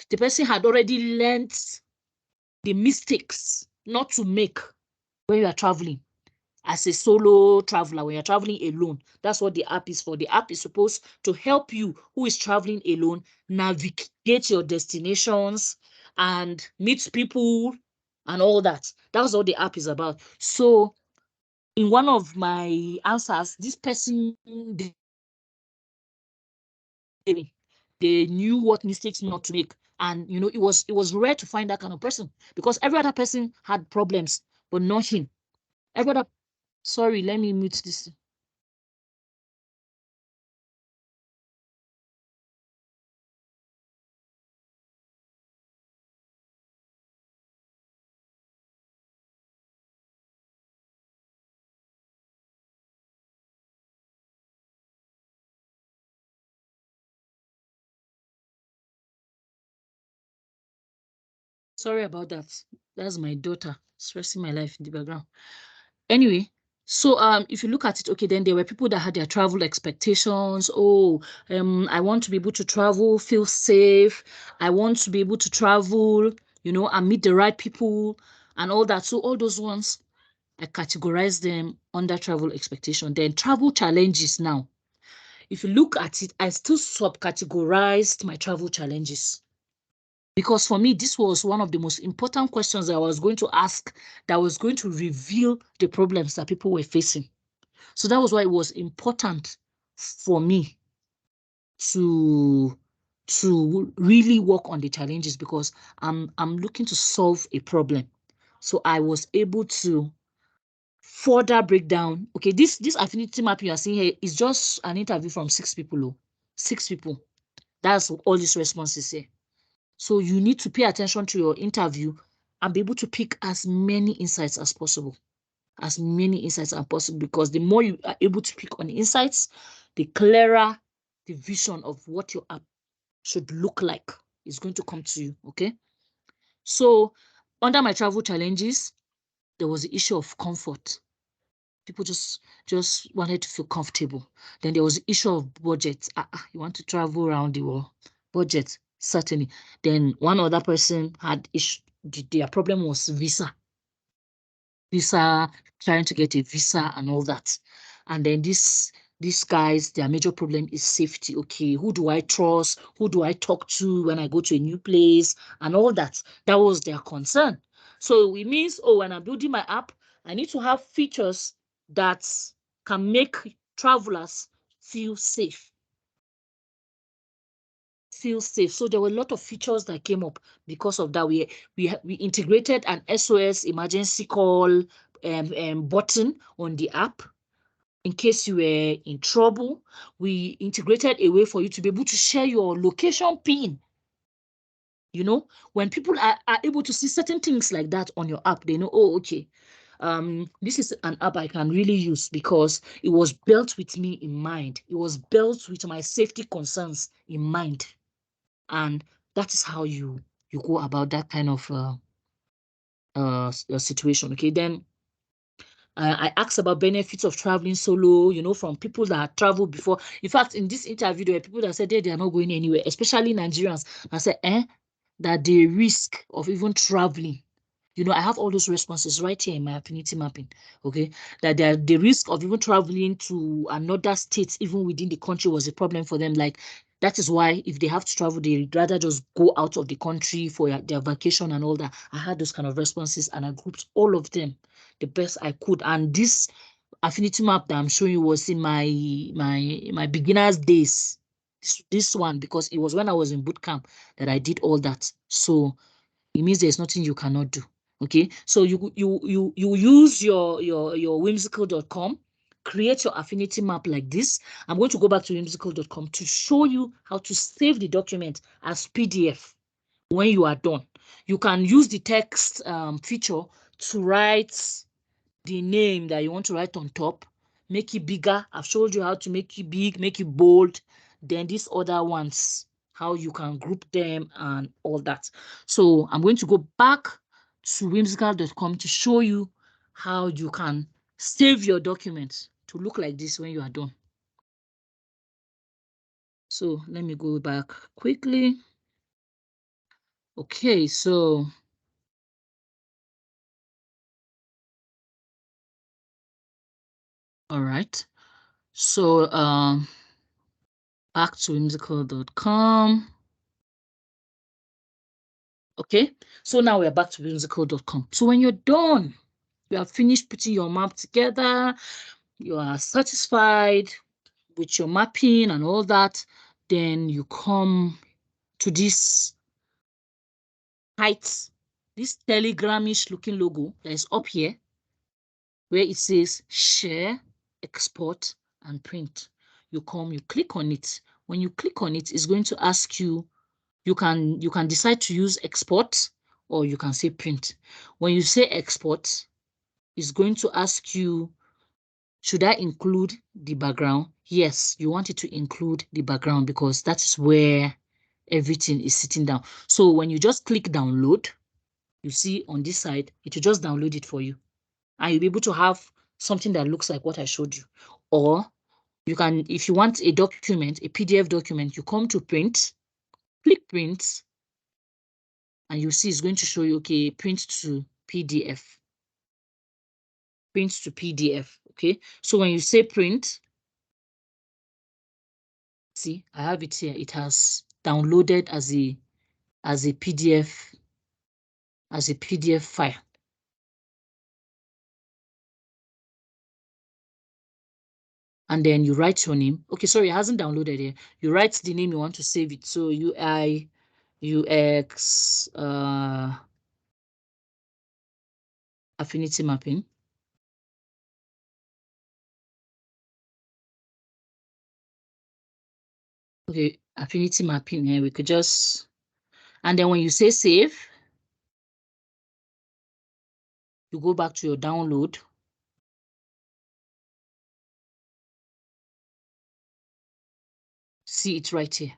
The person had already learned the mistakes not to make when you are traveling as a solo traveler, when you're traveling alone. That's what the app is for. The app is supposed to help you who is traveling alone navigate your destinations and meet people and all that. That's what the app is about. So in one of my answers, this person, they knew what mistakes not to make. And it was rare to find that kind of person, because every other person had problems, but not him. Every other, sorry, let me mute this. Sorry about that. That's my daughter stressing my life in the background. Anyway, so if you look at it, okay, then there were people that had their travel expectations. Oh, I want to be able to travel, feel safe. I want to be able to travel, you know, and meet the right people and all that. So all those ones, I categorize them under travel expectation. Then travel challenges now. If you look at it, I still subcategorized my travel challenges. Because for me, this was one of the most important questions I was going to ask that was going to reveal the problems that people were facing. So that was why it was important for me to really work on the challenges, because I'm looking to solve a problem. So I was able to further break down. Okay, this affinity map you are seeing here is just an interview from 6 people. Oh, 6 people. That's all these responses here. So you need to pay attention to your interview and be able to pick as many insights as possible. As many insights as possible, because the more you are able to pick on insights, the clearer the vision of what your app should look like is going to come to you. Okay. So under my travel challenges, there was the issue of comfort. People just wanted to feel comfortable. Then there was the issue of budget. You want to travel around the world. Budget, certainly. Then one other person had issue. Their problem was visa, trying to get a visa and all that. And then these guys, their major problem is safety. Okay, who do I trust? Who do I talk to when I go to a new place and all that? That was their concern. So it means, oh, when I'm building my app, I need to have features that can make travelers feel safe. So there were a lot of features that came up because of that. We integrated an SOS emergency call button on the app in case you were in trouble. We integrated a way for you to be able to share your location pin. You know, when people are able to see certain things like that on your app, they know, oh, okay, this is an app I can really use because it was built with me in mind. It was built with my safety concerns in mind. And that is how you go about that kind of situation. Okay, then I asked about benefits of traveling solo, you know, from people that traveled before. In fact, in this interview, there were people that said they are not going anywhere, especially Nigerians. I said, that the risk of even traveling, you know, I have all those responses right here in my affinity mapping, okay? That the risk of even traveling to another state, even within the country, was a problem for them. Like, that is why if they have to travel, they'd rather just go out of the country for their vacation and all that. I had those kind of responses and I grouped all of them the best I could. And this affinity map that I'm showing you was in my beginner's days. This one, because it was when I was in boot camp that I did all that. So it means there's nothing you cannot do. Okay, so you use your whimsical.com, create your affinity map like this. I'm going to go back to whimsical.com to show you how to save the document as PDF. When you are done, you can use the text feature to write the name that you want to write on top, make it bigger. I've showed you how to make it big, make it bold. Then these other ones, how you can group them and all that. So I'm going to go back to whimsical.com to show you how you can save your documents to look like this when you are done. So let me go back quickly. Okay, so all right. So back to whimsical.com. Okay, so now we're back to whimsical.com. So when you're done, you have finished putting your map together, you are satisfied with your mapping and all that, then you come to this height, this telegramish looking logo that is up here, where it says share, export, and print. You come, you click on it. When you click on it, it's going to ask you, you can decide to use export or you can say print. When you say export, it's going to ask you, should I include the background? Yes, you want it to include the background because that is where everything is sitting down. So when you just click download, you see on this side, it will just download it for you. And you'll be able to have something that looks like what I showed you. Or you can, if you want a document, a PDF document, you come to print, click print, and you see it's going to show you, okay, print to PDF. Print to PDF, okay? So when you say print, see, I have it here. It has downloaded as a PDF, as a PDF file. And then you write your name. Okay, sorry, it hasn't downloaded here. You write the name you want to save it. So UI, UX, affinity mapping. Okay, affinity mapping here. We could just, and then when you say save, you go back to your download. See it right here,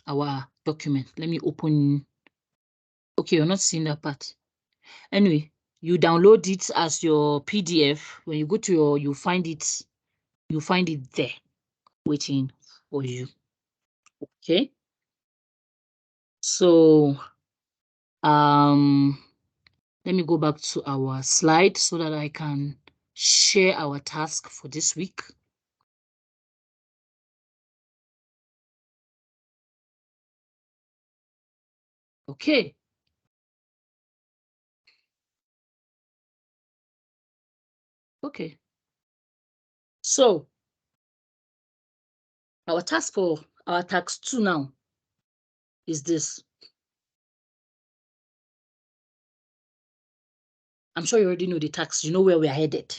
our document. Let me open. Okay, you're not seeing that part. Anyway, you download it as your PDF. When you go to your, you find it there waiting for you. Okay. So let me go back to our slide so that I can share our task for this week. Okay. Okay. So our task 2 now is this. I'm sure you already know the task. You know where we are headed.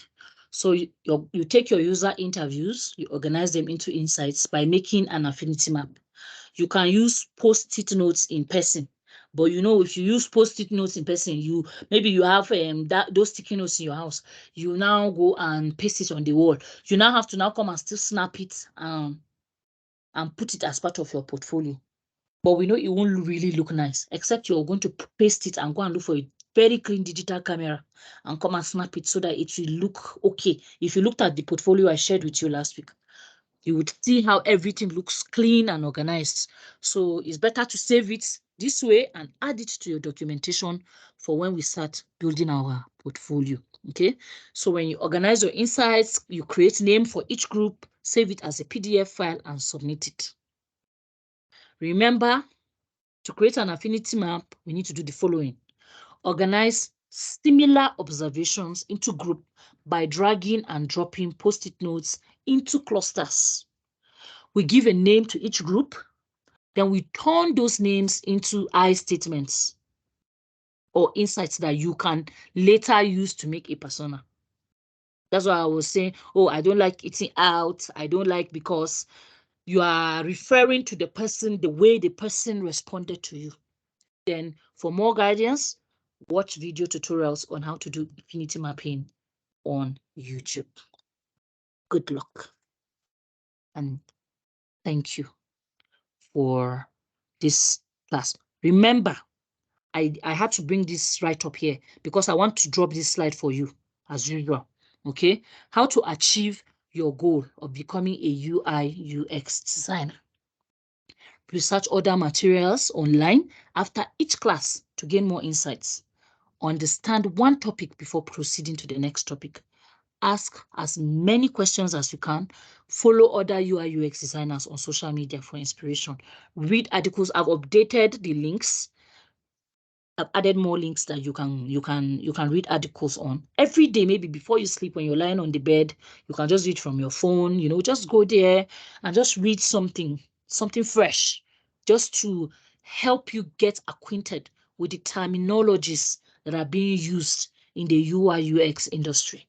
So you take your user interviews, you organize them into insights by making an affinity map. You can use post-it notes in person, but you know, if you use post-it notes in person, maybe you have those sticky notes in your house. You now go and paste it on the wall. You now have to now come and still snap it and put it as part of your portfolio. But we know it won't really look nice, except you're going to paste it and go and look for a very clean digital camera and come and snap it so that it will look okay. If you looked at the portfolio I shared with you last week, you would see how everything looks clean and organized. So it's better to save it this way and add it to your documentation for when we start building our portfolio. Okay. So when you organize your insights, you create name for each group, save it as a PDF file and submit it. Remember, to create an affinity map, we need to do the following. Organize similar observations into groups by dragging and dropping post-it notes into clusters. We give a name to each group, then we turn those names into I statements or insights that you can later use to make a persona. That's why I was saying, oh, I don't like eating out. I don't like, because you are referring to the person, the way the person responded to you. Then for more guidance, watch video tutorials on how to do affinity mapping on YouTube. Good luck and thank you for this class. Remember, I had to bring this right up here because I want to drop this slide for you as usual. Okay, how to achieve your goal of becoming a UI UX designer. Research other materials online after each class to gain more insights. Understand one topic before proceeding to the next topic. Ask as many questions as you can. Follow other UI UX designers on social media for inspiration. Read articles. I've updated the links. I've added more links that you can read articles on every day. Maybe before you sleep, when you're lying on the bed, you can just read from your phone. Just go there and just read something fresh, just to help you get acquainted with the terminologies that are being used in the UI UX industry.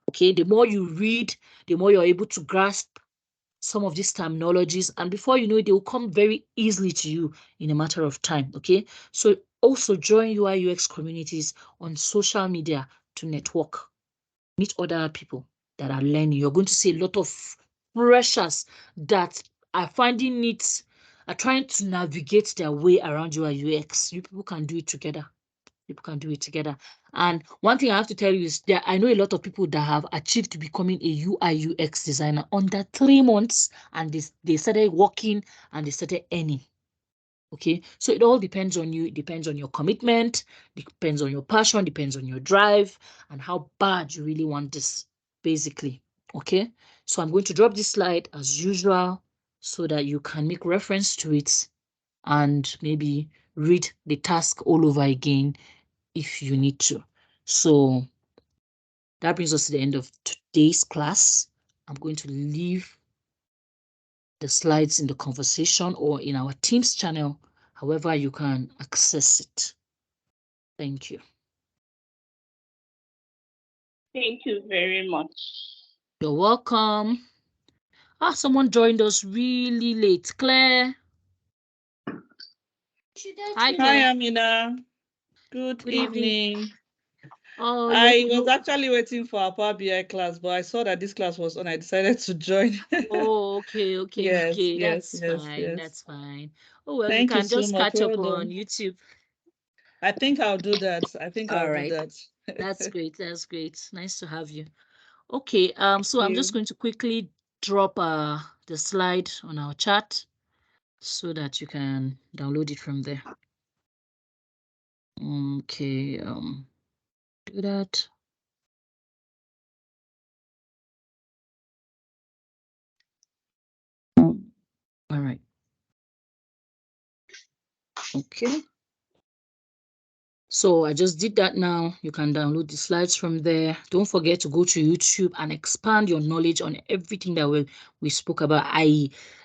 Okay, the more you read, the more you're able to grasp some of these terminologies, and before you know it, they will come very easily to you in a matter of time. Okay, so also join UI UX communities on social media to network, meet other people that are learning. You're going to see a lot of freshers that are finding it, are trying to navigate their way around UI UX. You people can do it together. People can do it together. And one thing I have to tell you is that I know a lot of people that have achieved becoming a UI UX designer under 3 months, and they started working and they started earning. Okay, so it all depends on you. It depends on your commitment, depends on your passion, depends on your drive, and how bad you really want this, basically. Okay, so I'm going to drop this slide as usual so that you can make reference to it and maybe read the task all over again if you need to. So that brings us to the end of today's class. I'm going to leave the slides in the conversation or in our Teams channel, however you can access it. Thank you. Thank you very much. You're welcome. Someone joined us really late. Claire. Hi, Hi, Claire. Amina. Good evening. Oh, I was actually waiting for our Power BI class, but I saw that this class was on. I decided to join. Oh, okay. Yes, Okay. yes, That's yes, fine. yes. That's fine. Oh, well, you Thank you can so just much. catch up Well on done. YouTube. I think I'll do that. All right. That's great. That's great. Nice to have you. Okay. So I'm just going to quickly drop the slide on our chat so that you can download it from there. Okay. Do that. All right. Okay. So I just did that now. You can download the slides from there. Don't forget to go to YouTube and expand your knowledge on everything that we spoke about.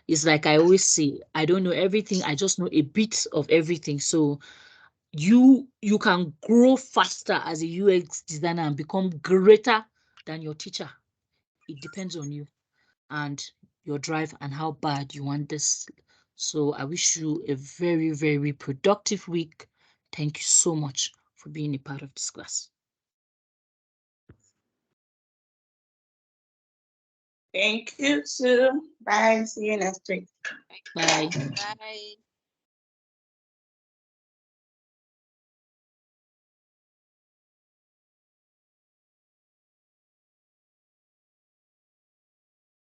It's like I always say, I don't know everything. I just know a bit of everything. So you can grow faster as a UX designer and become greater than your teacher. It depends on you and your drive and how bad you want this. So I wish you a very, very productive week. Thank you so much for being a part of this class. Thank you too. Bye. See you next week. Bye. Bye.